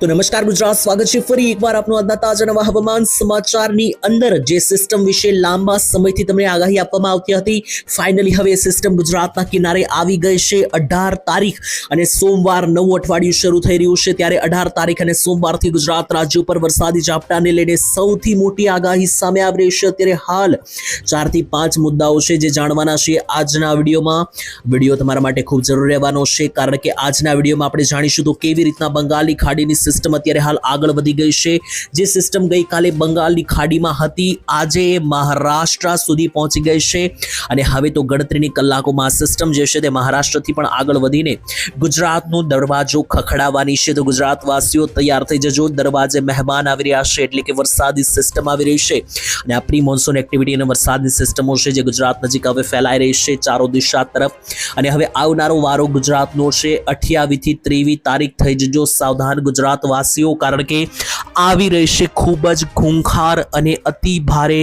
તો નમસ્કાર ગુજરાત, સ્વાગત છે ફરી એકવાર આપનું આજના તાજા નવા હવામાન સમાચારની અંદર। જે સિસ્ટમ વિશે લાંબા સમયથી તમને આગાહી આપવામાં આવતી હતી, ફાઇનલી હવે સિસ્ટમ ગુજરાતના કિનારે આવી ગઈ છે। 18 તારીખ અને સોમવાર નવું અઠવાડિયું શરૂ થઈ રહ્યું છે, ત્યારે 18 તારીખ અને સોમવારથી ગુજરાત રાજ્ય પર વરસાદી ઝાપટાને લઈને સૌથી મોટી આગાહી સામે આવી રહી છે। ત્યારે હાલ 4 થી 5 મુદ્દાઓ છે જે જાણવાના છે આજના વિડીયોમાં। વિડીયો તમારા માટે ખૂબ જરૂરી રહેવાનો છે, કારણ કે આજના વિડીયોમાં આપણે જાણીશું તો કેવી રીતના બંગાળની ખાડીની સિસ્ટમ અત્યારે હાલ આગળ વધી ગઈ છે। જે સિસ્ટમ ગઈકાલે બંગાળની ખાડીમાં હતી, આજે મહારાષ્ટ્ર સુધી પહોંચી ગઈ છે અને હવે તો ગણતરીની કલાકોમાં સિસ્ટમ જે છે તે મહારાષ્ટ્રથી પણ આગળ વધીને ગુજરાતનો દરવાજો ખખડાવવાની છે। તો ગુજરાતવાસીઓ તૈયાર થઈ જજો, દરવાજે મહેમાન આવી રહ્યા છે, એટલે કે વરસાદી સિસ્ટમ આવી રહી છે અને આ પ્રી મોન્સૂન એક્ટિવિટી અને વરસાદની સિસ્ટમો છે જે ગુજરાત નજીક હવે ફેલાઈ રહી છે ચારો દિશા તરફ। અને હવે આવનારો વારો ગુજરાતનો છે। 28 થી 23 તારીખ થઈ જજો સાવધાન ગુજરાતવાસીઓ, કારણ કે આવી રહી છે ખૂબ જ ખૂંખાર અને અતિ ભારે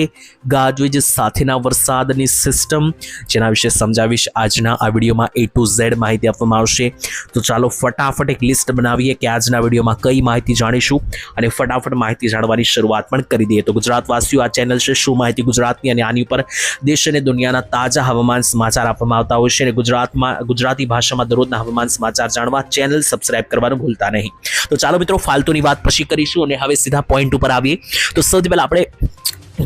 ગાજવીજ સાથેના વરસાદની સિસ્ટમ, જેના વિશે સમજાવીશ આજના આ વિડીયોમાં। A to Z માહિતી આપવામાં આવશે। તો ચાલો ફટાફટ એક લિસ્ટ બનાવીએ કે આજના વિડીયોમાં કઈ માહિતી જાણીશું અને ફટાફટ માહિતી જાણવાની શરૂઆત પણ કરી દઈએ। તો ગુજરાતવાસીઓ, આ ચેનલ છે શું માહિતી ગુજરાતની, અને આની ઉપર દેશ અને દુનિયાના તાજા હવામાન સમાચાર આપવામાં આવતા હોય છે અને ગુજરાતી ભાષામાં દરરોજના હવામાન સમાચાર જાણવા ચેનલ સબસ્ક્રાઇબ કરવાનું ભૂલતા નહીં। તો ચાલો મિત્રો, ફાલતુની વાત પછી કરીશું અને હવે સીધા પોઈન્ટ ઉપર આવીએ। તો સૌથી પહેલા આપણે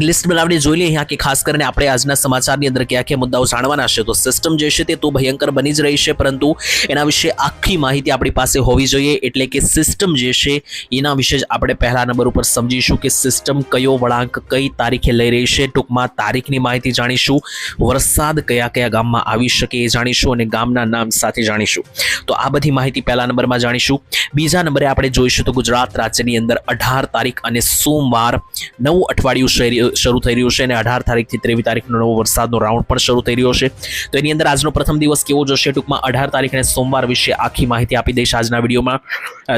લિસ્ટ બનાવીને જોઈ લઈએ અહીંયા કે ખાસ કરીને આપણે આજના સમાચારની અંદર કયા કયા મુદ્દાઓ જાણવાના છે। તો સિસ્ટમ જે છે તે તો ભયંકર બની જ રહી છે, પરંતુ એના વિશે આખી માહિતી આપણી પાસે હોવી જોઈએ। એટલે કે સિસ્ટમ જે છે એના વિશે જ આપણે પહેલા નંબર ઉપર સમજીશું કે સિસ્ટમ કયો વળાંક કઈ તારીખે લઈ રહી છે। ટૂંકમાં તારીખની માહિતી જાણીશું, વરસાદ કયા કયા ગામમાં આવી શકે એ જાણીશું અને ગામના નામ સાથે જાણીશું। તો આ બધી માહિતી પહેલા નંબરમાં જાણીશું। બીજા નંબરે આપણે જોઈશું તો ગુજરાત રાજ્યની અંદર 18 તારીખ અને સોમવાર નવું અઠવાડિયું શરૂ થઈ રહ્યું છે અને 18 તારીખથી 23 તારીખનો નવો વરસાદનો રાઉન્ડ પણ શરૂ થઈ રહ્યો છે। તો એની અંદર આજનો પ્રથમ દિવસ કેવો જશે, ટૂંકમાં 18 તારીખ અને સોમવાર વિશે આખી માહિતી આપી દઈશ આજના વિડીયોમાં।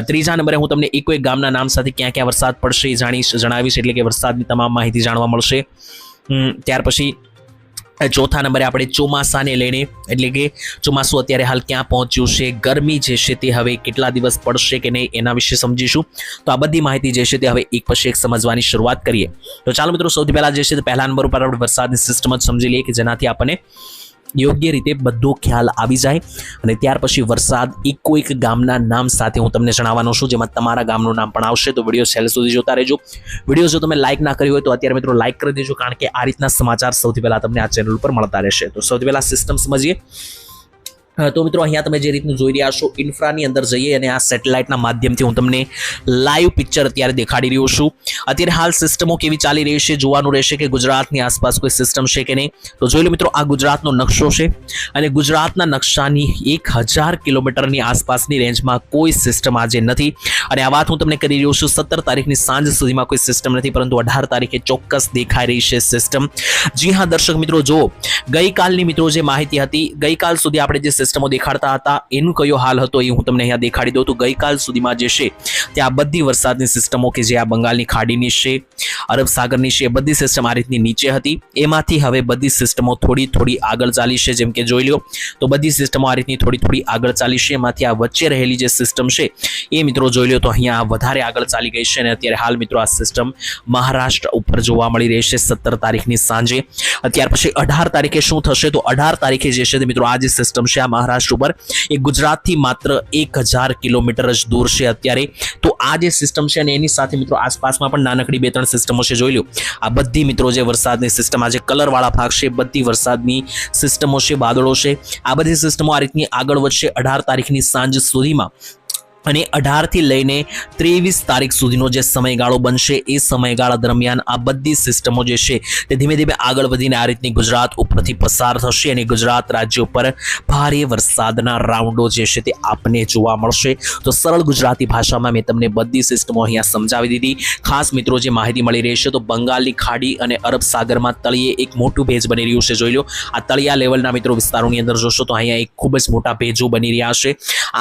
ત્રીજા નંબરે હું તમને એક ગામના નામ સાથે ક્યાં ક્યાં વરસાદ પડશે એ જણાવીશ, એટલે કે વરસાદની તમામ માહિતી જાણવા મળશે। ત્યાર પછી ચોથા નંબરે આપણે ચોમાસાને લઈને, એટલે કે ચોમાસું અત્યારે હાલ ક્યાં પહોંચ્યું છે, ગરમી જે છે તે હવે કેટલા દિવસ પડશે કે નહીં એના વિશે સમજીશું। તો આ બધી માહિતી જે છે તે હવે એક પછી એક સમજવાની શરૂઆત કરીએ। તો ચાલો મિત્રો, સૌથી પહેલા જે છે તે પહેલા નંબર ઉપર આપણે વરસાદની સિસ્ટમ જ સમજી લઈએ કે જેનાથી આપણને યોગ્ય રીતે બધો ખ્યાલ આવી જાય। અને ત્યાર પછી વરસાદ એક ગામના નામ સાથે હું તમને જણાવવાનો છું, જેમાં તમારા ગામનું નામ પણ આવશે। તો વિડીયો છેલ્લે સુધી જોતા રહેજો। વિડીયો જો તમે લાઇક ના કરી હોય તો અત્યારે મિત્રો લાઇક કરી દેજો, કારણ કે આ રીતના સમાચાર સૌથી પહેલા તમને આ ચેનલ ઉપર મળતા રહેશે। તો સૌથી પહેલા સિસ્ટમ સમજીએ। તો મિત્રો, અહીંયા તમે જે રીતનું જોઈ રહ્યા છો, ઇન્ફ્રાની અંદર જઈએ અને આ સેટેલાઇટના માધ્યમથી હું તમને લાઈવ પિક્ચર અત્યારે દેખાડી રહ્યો છું। અત્યારે હાલ સિસ્ટમો કેવી ચાલી રહી છે જોવાનું રહેશે કે ગુજરાતની આસપાસ કોઈ સિસ્ટમ છે કે નહીં। તો જોઈ લો મિત્રો, આ ગુજરાતનો નકશો છે અને ગુજરાતના નકશાની 1000 કિલોમીટરની આસપાસની રેન્જમાં કોઈ સિસ્ટમ આજે નથી। અને આ વાત હું તમને કરી રહ્યો છું 17 તારીખની સાંજ સુધીમાં કોઈ સિસ્ટમ નથી, પરંતુ 18 તારીખે ચોક્કસ દેખાઈ રહી છે સિસ્ટમ। જી હા દર્શક મિત્રો, જો ગઈકાલની મિત્રો જે માહિતી હતી, ગઈકાલ સુધી આપણે જે સિસ્ટમો દેખાડતા હતા એનું કયો હાલ હતો એ હું તમને અહીંયા દેખાડી દઉં। તો ગઈકાલ સુધીમાં જે છે ત્યાં બધી વરસાદની સિસ્ટમો કે જે આ બંગાળની ખાડીની છે, અરબ સાગરની છે, બધી સિસ્ટમ આ રીતની નીચે હતી। એમાંથી હવે બધી સિસ્ટમો થોડી આગળ ચાલી છે, જેમ કે જોઈ લો તો બધી સિસ્ટમો આ રીતની થોડી આગળ ચાલી છે। એમાંથી આ વચ્ચે રહેલી જે સિસ્ટમ છે એ મિત્રો જોઈ લો તો અહીંયા વધારે આગળ ચાલી ગઈ છે અને અત્યારે હાલ મિત્રો આ સિસ્ટમ મહારાષ્ટ્ર ઉપર જોવા મળી રહી છે 17 તારીખની સાંજે। ત્યાર પછી 18 તારીખે શું થશે, તો 18 તારીખે જે છે મિત્રો આ જે સિસ્ટમ છે આ મહારાષ્ટ્ર ઉપર એ ગુજરાતથી માત્ર 1000 કિલોમીટર જ દૂર છે અત્યારે। તો આ જે સિસ્ટમ છે અને એની સાથે મિત્રો આસપાસમાં પણ નાનકડી 2-3 સિસ્ટમો છે, જોઈ લો આ બધી મિત્રો જે વરસાદની સિસ્ટમ, આ જે કલરવાળા ભાગ છે બધી વરસાદની સિસ્ટમો છે, વાદળો છે, આ બધી સિસ્ટમો આ રીતની આગળ વધશે 18 તારીખની સાંજ સુધીમાં। અને 18 થી લઈને 23 તારીખ સુધીનો જે સમયગાળો બનશે એ સમયગાળા દરમિયાન આ બધી સિસ્ટમો જે છે તે ધીમે ધીમે આગળ વધીને આ રીતની ગુજરાત ઉપરથી પસાર થશે અને ગુજરાત રાજ્ય ઉપર ભારે વરસાદના રાઉન્ડો જે છે તે આપને જોવા મળશે। તો સરળ ગુજરાતી ભાષામાં મેં તમને બધી સિસ્ટમો અહીંયા સમજાવી દીધી। ખાસ મિત્રો જે માહિતી મળી રહી છે તો બંગાળની ખાડી અને અરબ સાગરમાં તળિયે એક મોટું ભેજ બની રહ્યું છે। જોઈ લો આ તળિયા લેવલના મિત્રો વિસ્તારોની અંદર જોશો તો અહીંયા એક ખૂબ જ મોટા ભેજો બની રહ્યા છે।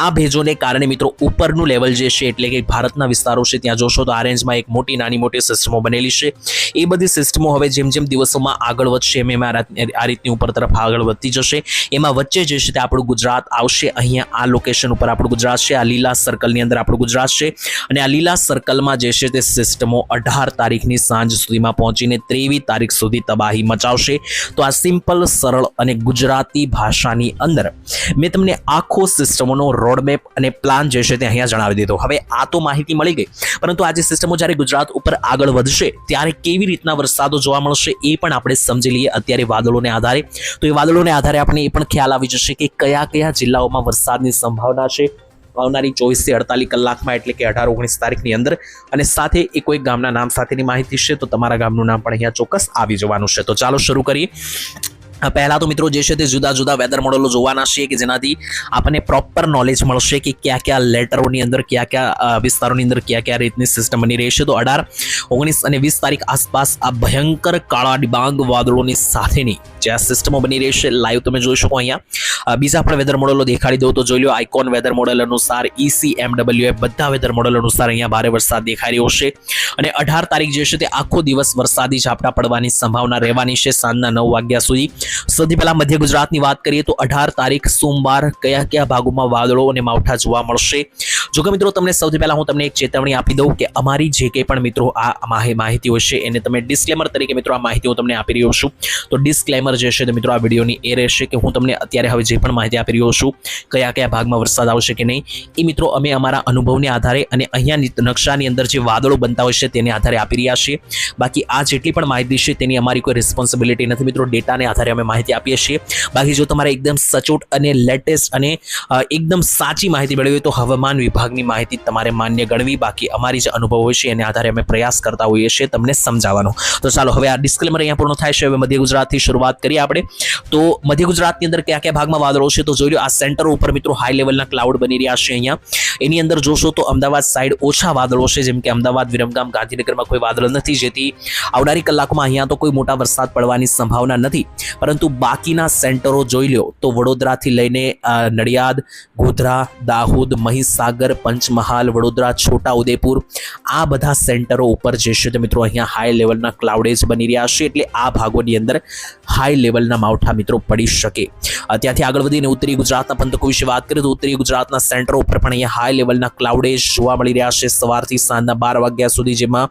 આ ભેજોને કારણે મિત્રો ઉપરનું લેવલ જે છે એટલે કે ભારતના વિસ્તારો છે ત્યાં જોશો તો આ રેન્જમાં એક મોટી નાની મોટી સિસ્ટમો બનેલી છે. એ બધી સિસ્ટમો હવે જેમ જેમ દિવસોમાં આગળ વધશે એમ આ રીતની ઉપર તરફ આગળ વધતી જશે. એમાં વચ્ચે જે છે તે આપણું ગુજરાત આવશે. અહીંયા આ લોકેશન ઉપર આપણું ગુજરાત છે, આ લીલા સર્કલની અંદર આપણું ગુજરાત છે અને આ લીલા સર્કલમાં જે છે તે સિસ્ટમો 18 તારીખની સાંજ સુધીમાં પહોંચીને 23 તારીખ સુધી તબાહી મચાવશે. તો આ સિમ્પલ સરળ અને ગુજરાતી ભાષાની અંદર મેં તમને આખો સિસ્ટમોનો રોડમેપ અને પ્લાન જે છે તે અહીંયા જણાવી દીધો. હવે આ તો માહિતી મળી ગઈ, પરંતુ આ જે સિસ્ટમો જ્યારે ગુજરાત ઉપર આગળ વધશે ત્યારે કેવી રીતના વરસાદો જોવા મળશે એ પણ આપણે સમજી લઈએ અત્યારે વાદળોને આધારે. તો એ વાદળોને આધારે આપણે એ પણ ખ્યાલ આવી જશે કે કયા કયા જિલ્લાઓમાં વરસાદની સંભાવના છે આવનારી 24 થી 48 કલાકમાં, એટલે કે 18-19 તારીખની અંદર. અને સાથે એ કોઈ ગામના નામ સાથેની માહિતી છે તો તમારા ગામનું નામ પણ અહીંયા ચોક્કસ આવી જવાનું છે. તો ચાલો શરૂ કરીએ. પહેલા તો મિત્રો જે છે તે જુદા જુદા વેધર મોડેલો જોવાના છે કે જેનાથી આપણને પ્રોપર નોલેજ મળશે કે કયા કયા લેટરોની અંદર કયા કયા વિસ્તારોની અંદર કયા કયા રીતની સિસ્ટમ બની રહી છે. તો 18, 19 અને 20 તારીખ આસપાસ આ ભયંકર કાળા ડિબાંગ વાદળોની સાથેની જે આ સિસ્ટમો બની રહી છે લાઈવ તમે જોઈ શકો અહીંયા. બીજા પણ વેધર મોડેલો દેખાડી દઉં તો જોઈ લો. આઇકોન વેધર મોડેલ અનુસાર, ECMWF બધા વેધર મોડેલ અનુસાર અહીંયા ભારે વરસાદ દેખાઈ રહ્યો છે. અને 18 તારીખ જે છે તે આખો દિવસ વરસાદી ઝાપટા પડવાની સંભાવના રહેવાની છે સાંજના 9 વાગ્યા સુધી. સૌથી પહેલા મધ્ય ગુજરાતની વાત કરીએ તો 18 તારીખ સોમવાર કયા કયા ભાગોમાં વાદળો અને માવઠા જોવા મળશે. જો કે મિત્રો તમને સૌથી પહેલા હું તમને એક ચેતવણી આપી દઉં કે અમારી જે કંઈ પણ મિત્રો આ માહિતીઓ છે એને તમે ડિસ્ક્લેમર તરીકે મિત્રો આ માહિતીઓ તમને આપી રહ્યો છું. તો ડિસ્ક્લેમર જે છે તે મિત્રો આ વિડીયોની એ રહેશે કે હું તમને અત્યારે હવે જે પણ માહિતી આપી રહ્યો છું કયા કયા ભાગમાં વરસાદ આવશે કે નહીં એ મિત્રો અમે અમારા અનુભવને આધારે અને અહીંયા નકશાની અંદર જે વાદળો બનતા હોય છે તેને આધારે આપી રહ્યા છીએ. બાકી આ જેટલી પણ માહિતી છે તેની અમારી કોઈ રિસ્પોન્સિબિલિટી નથી મિત્રો. ડેટાને આધારે અમે માહિતી આપીએ છીએ. બાકી જો તમારે એકદમ સચોટ અને લેટેસ્ટ અને એકદમ સાચી માહિતી મેળવી હોય તો હવામાન વિભાગની માહિતી તમારે માન્ય ગણવી. બાકી અમારી જે અનુભવ હોય છે એને આધારે અમે પ્રયાસ કરતા હોઈએ છીએ તમને સમજાવવાનો. તો ચાલો હવે આ ડિસ્ક્લેમર અહીંયા પૂર્ણ થાય છે. હવે મધ્ય ગુજરાતથી શરૂઆત કરીએ આપણે. તો મધ્ય ગુજરાતની અંદર કયા કયા ભાગમાં વાદળો છે તો જોઈ લો. આ સેન્ટર ઉપર મિત્રો હાઈ લેવલના ક્લાઉડ બની રહ્યા છે અહીંયા. એની અંદર જોશો તો અમદાવાદ સાઈડ ઓછા વાદળો છે, જેમ કે અમદાવાદ, વિરમગામ, ગાંધીનગરમાં કોઈ વાદળ નથી, જેથી આવનારી કલાકોમાં અહીંયા તો કોઈ મોટા વરસાદ પડવાની સંભાવના નથી. પરંતુ બાકીના સેન્ટરો જોઈ લો તો વડોદરાથી લઈને નડિયાદ, ગોધરા, દાહોદ, મહીસાગર, પંચમહાલ, વડોદરા, છોટા ઉદેપુર આ બધા સેન્ટરો ઉપર જે છે તો મિત્રો અહીંયા હાઈ લેવલના ક્લાઉડેજ બની રહ્યા છે. એટલે આ ભાગોની અંદર હાઈ લેવલના માવઠા મિત્રો પડી શકે. ત્યાંથી આગળ વધીને ઉત્તરી ગુજરાતના પંથકો વિશે વાત કરીએ તો ઉત્તરી ગુજરાતના સેન્ટરો ઉપર પણ અહીંયા હાઈ લેવલના ક્લાઉડેજ જોવા મળી રહ્યા છે સવારથી સાંજના 12 વાગ્યા સુધી, જેમાં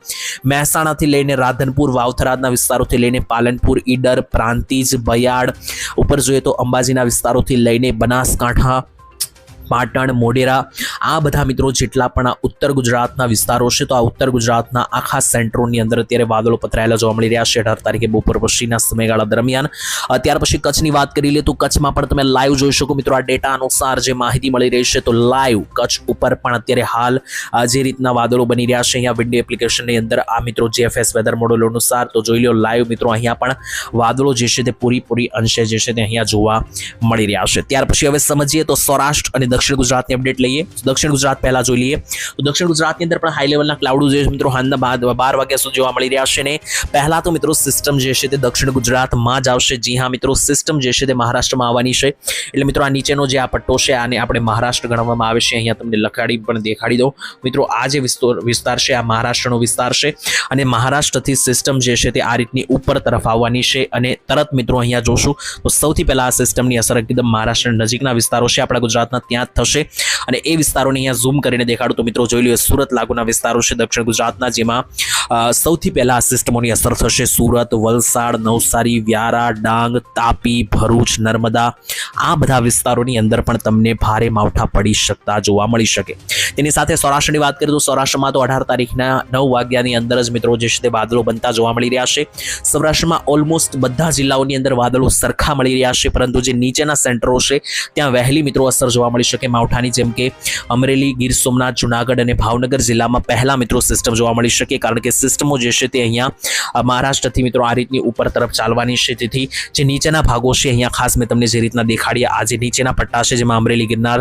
મહેસાણાથી લઈને રાધનપુર, વાવથરાદના વિસ્તારોથી લઈને પાલનપુર, ઈડર, પ્રાંતિજ, બયાડ ઉપર જોઈએ તો અંબાજીના વિસ્તારોથી લઈને બનાસકાંઠા, પાટણ, મોઢેરા આ બધા મિત્રો જેટલા પણ આ ઉત્તર ગુજરાતના વિસ્તારો છે તો આ ઉત્તર ગુજરાતના આખા સેન્ટરોની અંદર અત્યારે વાદળો પથરાયેલા જોવા મળી રહ્યા છે 18 તારીખે બપોર પછીના સમયગાળા દરમિયાન. ત્યાર પછી કચ્છની વાત કરી લે તો કચ્છમાં પણ તમે લાઈવ જોઈ શકો મિત્રો. આ ડેટા અનુસાર જે માહિતી મળી રહી છે તો લાઈવ કચ્છ ઉપર પણ અત્યારે હાલ જે રીતના વાદળો બની રહ્યા છે અહીંયા વિન્ડો એપ્લિકેશનની અંદર આ મિત્રો GFS વેધર મોડેલ અનુસાર તો જોઈ લો લાઈવ મિત્રો અહીંયા પણ વાદળો જે છે તે પૂરી અંશે જે છે તે અહીંયા જોવા મળી રહ્યા છે. ત્યાર પછી હવે સમજીએ તો સૌરાષ્ટ્ર અને દક્ષિણ ગુજરાતની અપડેટ લઈએ. દક્ષિણ ગુજરાત પહેલા જોઈ લઈએ તો દક્ષિણ ગુજરાતની અંદર પણ હાઈ લેવલના ક્લાઉડ જે મિત્રો હાલના 12 વાગ્યા સુધી જોવા મળી રહ્યા છે. ને પહેલા તો મિત્રો સિસ્ટમ જે છે તે દક્ષિણ ગુજરાતમાં જ આવશે. જી હા મિત્રો, સિસ્ટમ જે છે તે મહારાષ્ટ્રમાં આવવાની છે. એટલે મિત્રો આ નીચેનો જે આ પટ્ટો છે આને આપણે મહારાષ્ટ્ર ગણવામાં આવે છે. અહીંયા તમને લખાડી પણ દેખાડી દો મિત્રો. આ જે વિસ્તાર છે આ મહારાષ્ટ્રનો વિસ્તાર છે અને મહારાષ્ટ્રથી સિસ્ટમ જે છે તે આ રીતની ઉપર તરફ આવવાની છે. અને તરત મિત્રો અહીંયા જોશું તો સૌથી પહેલા આ સિસ્ટમની અસર એકદમ મહારાષ્ટ્ર નજીકના વિસ્તારો છે આપણા ગુજરાતના ત્યાં થશે. અને એ વિસ્તારોને અહીંયા ઝૂમ કરીને દેખાડું તો મિત્રો જોઈ લો સુરત લાગુના વિસ્તારો છે દક્ષિણ ગુજરાતના, જેમાં સૌથી પહેલા આ સિસ્ટમોની અસર થશે સુરત, વલસાડ, નવસારી, વ્યારા, ડાંગ, તાપી, ભરૂચ, નર્મદા આ બધા વિસ્તારોની અંદર પણ તમને ભારે માવઠા પડી શકતા જોવા મળી શકે. તેની સાથે સૌરાષ્ટ્રની વાત કરીએ તો સૌરાષ્ટ્રમાં તો 18 તારીખના 9 વાગ્યાની અંદર જ મિત્રો જે છે તે વાદળો બનતા જોવા મળી રહ્યા છે. સૌરાષ્ટ્રમાં ઓલમોસ્ટ બધા જિલ્લાઓની અંદર વાદળો સરખા મળી રહ્યા છે, પરંતુ જે નીચેના સેન્ટરો છે ત્યાં વહેલી મિત્રો અસર જોવા મળી શકે માવઠાની, જેમ કે અમરેલી, ગીર સોમનાથ, જુનાગઢ અને ભાવનગર જિલ્લામાં પહેલા મિત્રો સિસ્ટમ જોવા મળી શકે. કારણ કે સિસ્ટમો જે છે તે અહીંયા મહારાષ્ટ્રથી મિત્રો આ રીતની ઉપર તરફ ચાલવાની છે. તેથી જે નીચેના ભાગો છે અહીંયા ખાસ મેં તમને જે રીતના દેખાડ્યા આ જે નીચેના પટ્ટા છે જેમાં અમરેલી, ગિરનાર,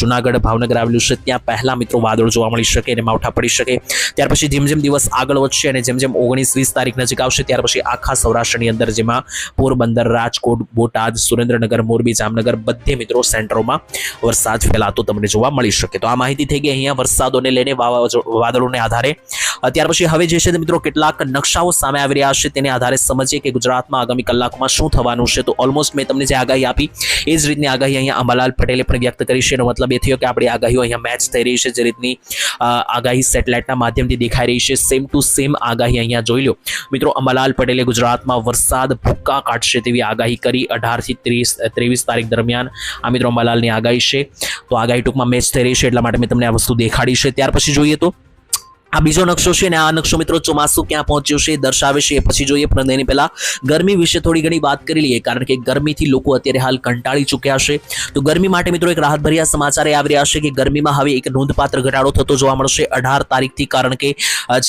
જુનાગઢ, ભાવનગર આવેલું છે ત્યાં પહેલા મિત્રો વાદળ જોવા મળી શકે અને માવઠા પડી શકે. ત્યાર પછી જેમ જેમ દિવસ આગળ વધશે અને જેમ જેમ 19-20 તારીખ નજીક આવશે ત્યાર પછી આખા સૌરાષ્ટ્રની અંદર જેમાં પોરબંદર, રાજકોટ, બોટાદ, સુરેન્દ્રનગર, મોરબી, જામનગર બધે મિત્રો સેન્ટરોમાં વરસાદ ફેલાતો તમને જોવા મળી શકે. તો આ માહિતી થઈ ગઈ અહીંયા વરસાદોને લઈને, વાદળોને આધારે. ત્યાર પછી હવે જે છે તે મિત્રો કેટલાક નકશાઓ સામે આવી રહ્યા છે, તેને આધારે સમજીએ કે ગુજરાતમાં આગામી કલાકોમાં શું થવાનું છે. તો ઓલમોસ્ટ મેં તમને જે આગાહી આપી એ જ રીતની આગાહી અહીંયા અંબાલાલ પટેલે પણ વ્યક્ત કરી છે. એનો મતલબ એ થયો કે આપણી આગાહીઓ અહીંયા મેચ થઈ રહી છે. જે રીતની આગાહી સેટેલાઇટના માધ્યમથી દેખાઈ રહી છે, સેમ ટુ સેમ આગાહી અહીંયા જોઈ લો મિત્રો. અંબાલાલ પટેલે ગુજરાતમાં વરસાદ ભૂક્કા કાઢશે તેવી આગાહી કરી 18 થી 23 તારીખ દરમિયાન. આ મિત્રો અંબાલાલની આગાહી છે. તો આગાહી ટૂંકમાં મેચ થઈ રહી છે, એટલા માટે મેં તમને આ વસ્તુ દેખાડી છે. ત્યાર પછી જોઈએ તો આ બીજો નકશો છે ને આ નકશો મિત્રો ચોમાસું ક્યાં પહોંચ્યું છે દર્શાવે છે. એ પછી જોઈએ, પણ એની પહેલા ગરમી વિશે થોડી ઘણી વાત કરી લઈએ, કારણ કે ગરમીથી લોકો અત્યારે હાલ કંટાળી ચૂક્યા છે. તો ગરમી માટે મિત્રો એક રાહતભર્યા સમાચાર આવી રહ્યા છે કે ગરમીમાં હવે એક નોંધપાત્ર ઘટાડો થતો જોવા મળશે 18 તારીખથી, કારણ કે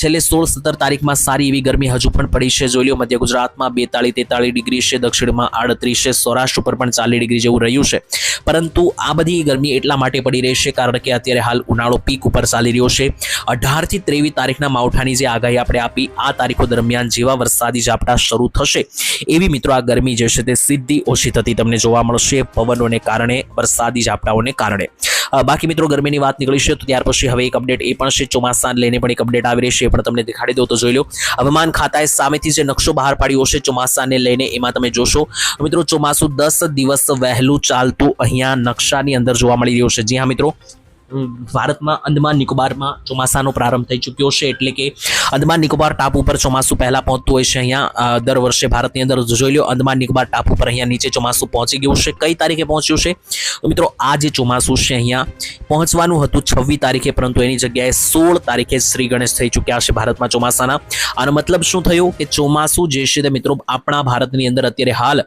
છેલ્લે 16-17 તારીખમાં સારી એવી ગરમી હજુ પણ પડી છે. જોઈ લો, મધ્ય ગુજરાતમાં 42-43 ડિગ્રી છે, દક્ષિણમાં 38 છે, સૌરાષ્ટ્ર ઉપર પણ 40 ડિગ્રી જેવું રહ્યું છે. પરંતુ આ બધી ગરમી એટલા માટે પડી રહી છે કારણ કે અત્યારે હાલ ઉનાળો પીક ઉપર ચાલી રહ્યો છે. 18 થી 23 તારીખના માવઠાની જે આગાહી આપણે આપી, આ તારીખો દરમિયાન જેવા વરસાદી ઝાપટા શરૂ થશે એવી મિત્રો આ ગરમી જે છે તે સીધી ઓછી થતી તમને જોવા મળશે પવનોને કારણે, વરસાદી ઝાપટાઓને કારણે. બાકી મિત્રો ગરમીની વાત નીકળી છે. તો ત્યાર પછી હવે એક અપડેટ એ પણ છે, ચોમાસાને લઈને પણ એક અપડેટ આવી રહી છે, એ પણ તમને દેખાડી દઉં. તો જોઈ લો, હવામાન ખાતાએ સામેથી જે નકશો બહાર પાડ્યો છે ચોમાસાને લઈને, એમાં તમે જોશો મિત્રો ચોમાસું 10 દિવસ વહેલું ચાલતું અહીંયા નકશાની અંદર જોવા મળી રહ્યું છે. જી હા મિત્રો, ભારતમાં અંદમાન નિકોબારમાં ચોમાસાનો પ્રારંભ થઈ ચૂક્યો છે, એટલે કે અંદમાન નિકોબાર ટાપુ પર ચોમાસું પહેલા પહોંચતું હોય છે. અહીંયા દર વર્ષે ભારતની અંદર જોઈ લો, અંદમાન નિકોબાર ટાપુ પર અહીંયા નીચે ચોમાસું પહોંચી ગયું છે. કઈ તારીખે પહોંચ્યું છે? તો મિત્રો આ જે ચોમાસું છે અહીંયા પહોંચવાનું હતું 26 તારીખે, પરંતુ એની જગ્યાએ 16 તારીખે શ્રી ગણેશ થઈ ચૂક્યા છે ભારતમાં ચોમાસાના. આનો મતલબ શું થયો કે ચોમાસું જે છે તે મિત્રો આપણા ભારતની અંદર અત્યારે હાલ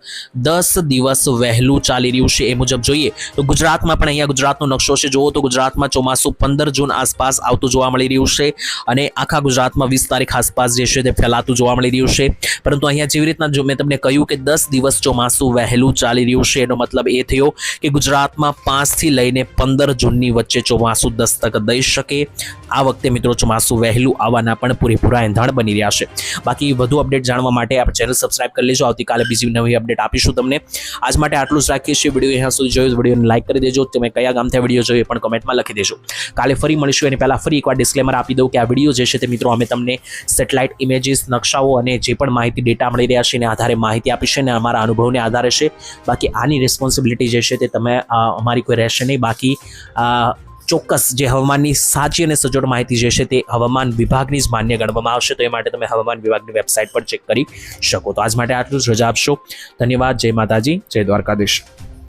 10 દિવસ વહેલું ચાલી રહ્યું છે. એ મુજબ જોઈએ તો ગુજરાતમાં પણ અહીંયા ગુજરાતનો નકશો છે, જુઓ તો ગુજરાતમાં ચોમાસું 15 જૂન આસપાસ આવતું જોવા મળી રહ્યું છે, અને આખા ગુજરાતમાં 20 તારીખ આસપાસ જે છે તે ફેલાતું જોવા મળી રહ્યું છે. પરંતુ અહીંયા જેવી રીતના જો મેં તમને કહ્યું કે 10 દિવસ ચોમાસું વહેલું ચાલી રહ્યું છે, એનો મતલબ એ થયો કે ગુજરાતમાં 5 થી લઈને 15 જૂનની વચ્ચે ચોમાસું દસ્તક દઈ શકે. આ વખતે મિત્રો ચોમાસું વહેલું આવવાના પણ પૂરેપૂરા એંધાણ બની રહ્યા છે. બાકી વધુ અપડેટ જાણવા માટે આપણે ચેનલ સબસ્ક્રાઇબ કરી લેજો. આવતીકાલે બીજી નવી અપડેટ આપીશું તમને. આજ માટે આટલું જ રાખીએ છીએ. વિડીયો અહીંયા સુધી જોયો, વિડીયોને લાઈક કરી દેજો. તમે કયા ગામથી વિડીયો જોયો પણ કમેન્ટમાં લખી દેજો. કાલે ફરી મળીશું. એની પહેલા ફરી એકવાર ડિસ્ક્લેમર આપી દઉં કે આ વિડીયો જે છે તે મિત્રો અમે તમને સેટેલાઇટ ઇમેજીસ, નકશાઓ અને જે પણ માહિતી ડેટા મળી રહ્યા છે એને આધારે માહિતી આપી છે, અને અમારા અનુભવને આધારે છે. બાકી આની રિસ્પોન્સિબિલિટી જે છે તે તમે અમારી કોઈ રહેશે નહીં. બાકી ચોક્કસ જે હવામાનની સાચી અને સચોટ માહિતી જે છે તે હવામાન વિભાગની જ માન્ય ગણવામાં આવશે. તો એ માટે તમે હવામાન વિભાગની વેબસાઇટ પર ચેક કરી શકો. તો આજ માટે આટલું જ. રજા આપશો. ધન્યવાદ. જય માતાજી, જય દ્વારકાધીશ.